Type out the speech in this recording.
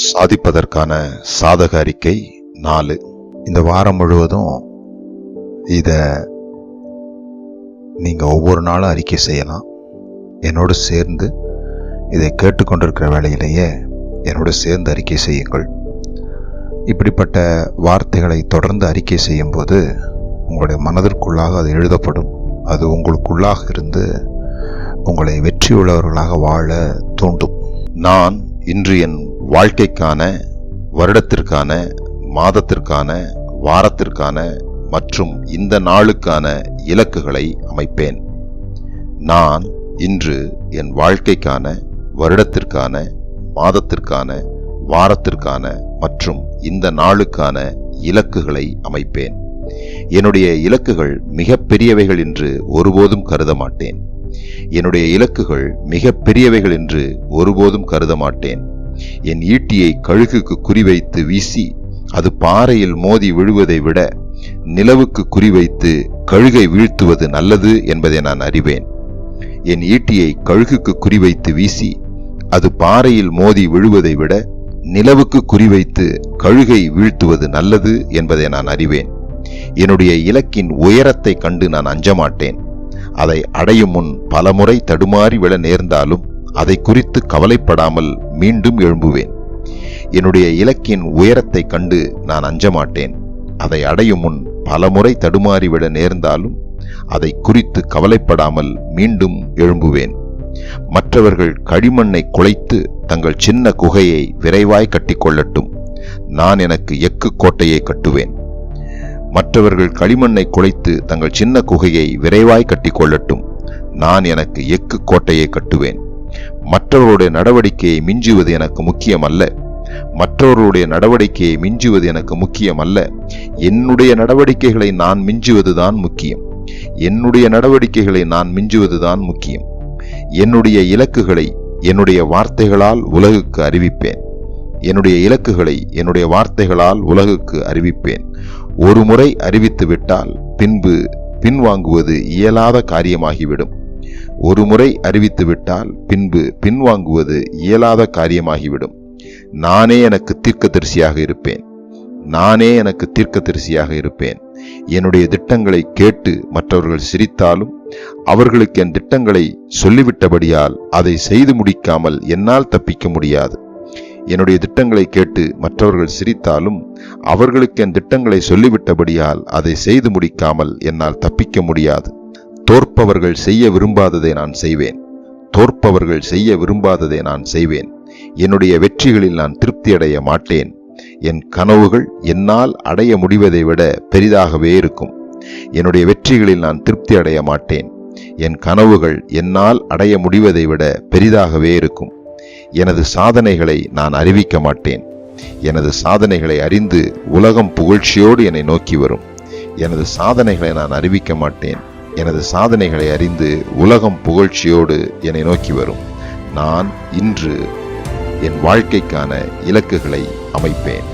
சாதிப்பதற்கான சாதக அறிக்கை 4. இந்த வாரம் முழுவதும் இதை நீங்கள் ஒவ்வொரு நாளும் அறிக்கை செய்யலாம். என்னோடு சேர்ந்து இதை கேட்டுக்கொண்டிருக்கிற வேளையிலேயே என்னோடு சேர்ந்து அறிக்கை செய்யுங்கள். இப்படிப்பட்ட வார்த்தைகளை தொடர்ந்து அறிக்கை செய்யும்போது உங்களுடைய மனதிற்குள்ளாக அது எழுதப்படும். அது உங்களுக்குள்ளாக இருந்து உங்களை வெற்றியுள்ளவர்களாக வாழ தூண்டும். நான் இன்று என் வாழ்க்கைக்கான, வருடத்திற்கான, மாதத்திற்கான, வாரத்திற்கான மற்றும் இந்த நாளுக்கான இலக்குகளை அமைப்பேன். நான் இன்று என் வாழ்க்கைக்கான, வருடத்திற்கான, மாதத்திற்கான, வாரத்திற்கான மற்றும் இந்த நாளுக்கான இலக்குகளை அமைப்பேன். என்னுடைய இலக்குகள் மிக பெரியவைகள் என்று ஒருபோதும் கருத மாட்டேன். என்னுடைய இலக்குகள் மிக பெரியவைகள் என்று ஒருபோதும் கருத மாட்டேன். என் ஈட்டியை கழுகுக்கு குறிவைத்து வீசி அது பாறையில் மோதி விழுவதை விட நிலவுக்கு குறிவைத்து கழுகை வீழ்த்துவது நல்லது என்பதை நான் அறிவேன். என் ஈட்டியை கழுகுக்கு குறிவைத்து வீசி அது பாறையில் மோதி விழுவதை விட நிலவுக்கு குறிவைத்து கழுகை வீழ்த்துவது நல்லது என்பதை நான் அறிவேன். என்னுடைய இலக்கின் உயரத்தை கண்டு நான் அஞ்சமாட்டேன். அதை அடையும் முன் பலமுறை தடுமாறி விழ நேர்ந்தாலும் அதை குறித்து கவலைப்படாமல் மீண்டும் எழும்புவேன். என்னுடைய இலக்கின் உயரத்தை கண்டு நான் அஞ்சமாட்டேன். அதை அடையும் முன் பலமுறை தடுமாறி விழ நேர்ந்தாலும் அதை குறித்து கவலைப்படாமல் மீண்டும் எழும்புவேன். மற்றவர்கள் களிமண்ணை குலைத்து தங்கள் சின்ன குகையை விரைவாய் கட்டிக்கொள்ளட்டும். நான் எனக்கு எக்கு கோட்டையை கட்டுவேன். மற்றவர்கள் களிமண்ணை குலைத்து தங்கள் சின்ன குகையை விரைவாய் கட்டிக்கொள்ளட்டும். நான் எனக்கு எக்கு கோட்டையை கட்டுவேன். மற்றவர்களுடைய நடவடிக்கையை மிஞ்சுவது எனக்கு முக்கியமல்ல. மற்றவர்களுடைய நடவடிக்கையை மிஞ்சுவது எனக்கு முக்கியமல்ல. என்னுடைய நடவடிக்கைகளை நான் மிஞ்சுவதுதான் முக்கியம். என்னுடைய நடவடிக்கைகளை நான் மிஞ்சுவதுதான் முக்கியம். என்னுடைய இலக்குகளை என்னுடைய வார்த்தைகளால் உலகுக்கு அறிவிப்பேன். என்னுடைய இலக்குகளை என்னுடைய வார்த்தைகளால் உலகுக்கு அறிவிப்பேன். ஒரு முறை அறிவித்து விட்டால் பின்பு பின்வாங்குவது இயலாத காரியமாகிவிடும். ஒரு முறை அறிவித்து விட்டால் பின்பு பின்வாங்குவது இயலாத காரியமாகிவிடும். நானே எனக்கு தீர்க்கதரிசியாக இருப்பேன். நானே எனக்கு தீர்க்கதரிசியாக இருப்பேன். என்னுடைய திட்டங்களை கேட்டு மற்றவர்கள் சிரித்தாலும் அவர்களுக்கு என் திட்டங்களை சொல்லிவிட்டபடியால் அதை செய்து முடிக்காமல் என்னால் தப்பிக்க முடியாது. என்னுடைய திட்டங்களை கேட்டு மற்றவர்கள் சிரித்தாலும் அவர்களுக்கு என் திட்டங்களை சொல்லிவிட்டபடியால் அதை செய்து முடிக்காமல் என்னால் தப்பிக்க முடியாது. தோற்பவர்கள் செய்ய விரும்பாததை நான் செய்வேன். தோற்பவர்கள் செய்ய விரும்பாததை நான் செய்வேன். என்னுடைய வெற்றிகளில் நான் திருப்தி அடைய மாட்டேன். என் கனவுகள் என்னால் அடைய முடிவதை விட பெரிதாகவே இருக்கும். என்னுடைய வெற்றிகளில் நான் திருப்தி அடைய மாட்டேன். என் கனவுகள் என்னால் அடைய முடிவதை விட பெரிதாகவே இருக்கும். எனது சாதனைகளை நான் அறிவிக்க மாட்டேன். எனது சாதனைகளை அறிந்து உலகம் புகழ்ச்சியோடு என்னை நோக்கி வரும். எனது சாதனைகளை நான் அறிவிக்க மாட்டேன். எனது சாதனைகளை அறிந்து உலகம் புகழ்ச்சியோடு என்னை நோக்கி வரும். நான் இன்று என் வாழ்க்கைக்கான இலக்குகளை அமைப்பேன்.